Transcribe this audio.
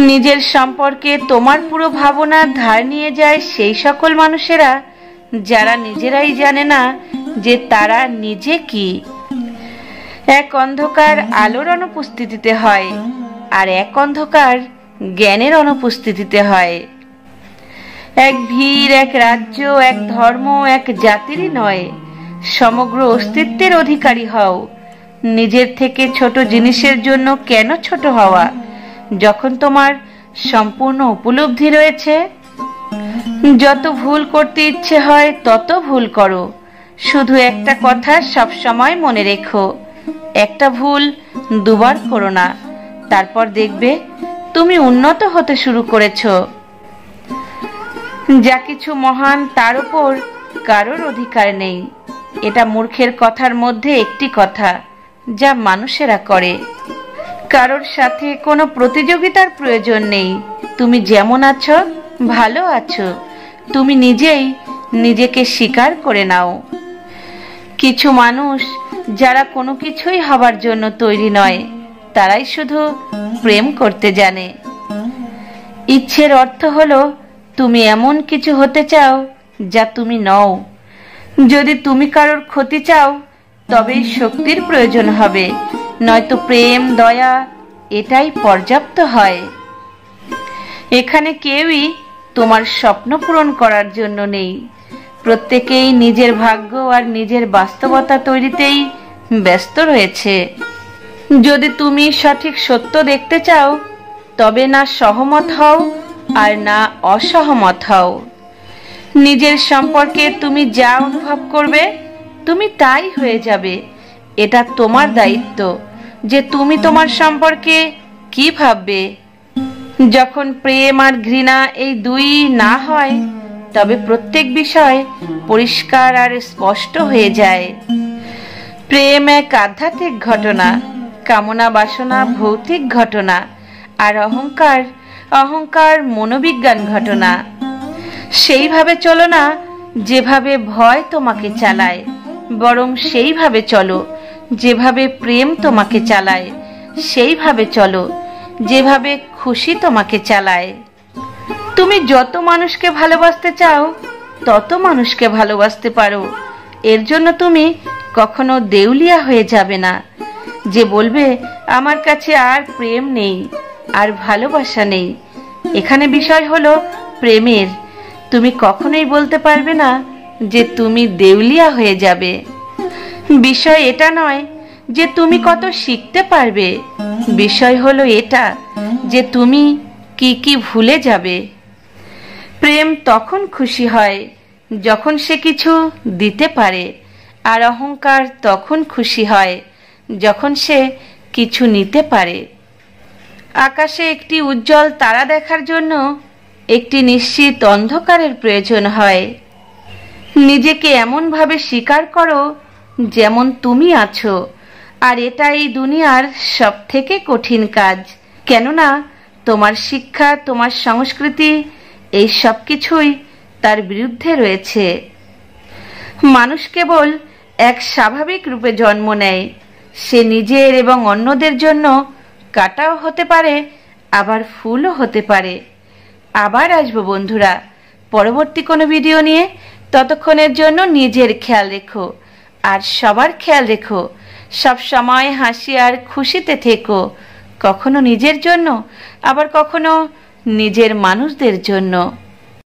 নিজের সম্পর্কে তোমার পুরো ভাবনা ধার নিয়ে যায় সেই সকল মানুষেরা যারা নিজেরাই জানে না যে তারা নিজে কি। এক অন্ধকার আলোর অনুপস্থিতিতে হয়, আর এক অন্ধকার জ্ঞানের অনুপস্থিতিতে হয়। এক ভিড়, এক রাজ্য, এক ধর্ম, এক জাতিরই নয়, সমগ্র অস্তিত্বের অধিকারী হও। নিজের থেকে ছোট জিনিসের জন্য কেন ছোট হওয়া, যখন তোমার সম্পূর্ণ উপলব্ধি রয়েছে? যত ভুল করতে ইচ্ছে হয় তত ভুল করো, শুধু একটা কথা সব সময় মনে রেখো, একটা ভুল দুবার করো না। তারপর দেখবে তুমি উন্নত হতে শুরু করেছো। যা কিছু মহান তার উপর কারোর অধিকার নেই। এটা মূর্খের কথার মধ্যে একটি কথা যা মানুষেরা করে। কারোর সাথে কোনো প্রতিযোগিতার প্রয়োজন নেই। তুমি যেমন আছো ভালো আছো, তুমি নিজেই নিজেকে স্বীকার করে নাও। কিছু মানুষ যারা কোনো কিছুই হবার জন্য তৈরি নয়, তারাই শুধু প্রেম করতে জানে। ইচ্ছের অর্থ হলো তুমি এমন কিছু হতে চাও যা তুমি নও। যদি তুমি কারোর ক্ষতি চাও তবেই শক্তির প্রয়োজন হবে, নয়তো প্রেম, দয়া এটাই পর্যাপ্ত হয়। এখানে কেউই তোমার স্বপ্ন পূরণ করার জন্য নেই। প্রত্যেকেই নিজের ভাগ্য আর নিজের বাস্তবতা তৈরিতেই ব্যস্ত রয়েছে। যদি তুমি সঠিক সত্য দেখতে চাও তবে না সহমত হও আর না অসহমত হও। নিজের সম্পর্কে তুমি যা অনুভব করবে তুমি তাই হয়ে যাবে। এটা তোমার দায়িত্ব যে তুমি তোমার সম্পর্কে কি ভাববে। যখন প্রেম আর ঘৃণা এই দুই না হয় তবে প্রত্যেক বিষয় পরিষ্কার আর স্পষ্ট হয়ে যায়। প্রেম এক আধ্যাত্মিক ঘটনা, কামনা বাসনা ভৌতিক ঘটনা, আর অহংকার মনোবিজ্ঞান ঘটনা। সেইভাবে চলো না যেভাবে ভয় তোমাকে চালায়, বরং সেইভাবে চলো যেভাবে প্রেম তোমাকে চালায়, সেইভাবে চলো যেভাবে খুশি তোমাকে চালায়। তুমি যত মানুষকে ভালোবাসতে চাও তত মানুষকে ভালোবাসতে পারো। এর জন্য তুমি কখনো দেউলিয়া হয়ে যাবে না যে বলবে আমার কাছে আর প্রেম নেই, আর ভালোবাসা নেই। এখানে বিষয় হলো প্রেমের। তুমি কখনোই বলতে পারবে না যে তুমি দেউলিয়া হয়ে যাবে। বিষয় এটা নয় যে তুমি কত শিখতে পারবে, বিষয় হলো এটা যে তুমি কি কি ভুলে যাবে। প্রেম তখন খুশি হয় যখন সে কিছু দিতে পারে, আর অহংকার তখন খুশি হয় যখন সে কিছু নিতে পারে। আকাশে একটি উজ্জ্বল তারা দেখার জন্য একটি নিশ্চিত অন্ধকারের প্রয়োজন হয়। নিজেকে এমনভাবে স্বীকার করো যেমন তুমি আছো, আর এটাই দুনিয়ার সবথেকে কঠিন কাজ। কেননা তোমার শিক্ষা, তোমার সংস্কৃতি এই সব কিছুই তার বিরুদ্ধে রয়েছে। মানুষ কেবল এক স্বাভাবিক রূপে জন্ম নেয়। সে নিজের এবং অন্যদের জন্য কাঁটাও হতে পারে, আবার ফুলও হতে পারে। আবার আসবো বন্ধুরা পরবর্তী কোনো ভিডিও নিয়ে। ততক্ষণের জন্য নিজের খেয়াল রেখো, আর সবার খেয়াল রেখো। সব সময় হাসি আর খুশিতে থেকো, কখনো নিজের জন্য, আবার কখনো নিজের মানুষদের জন্য।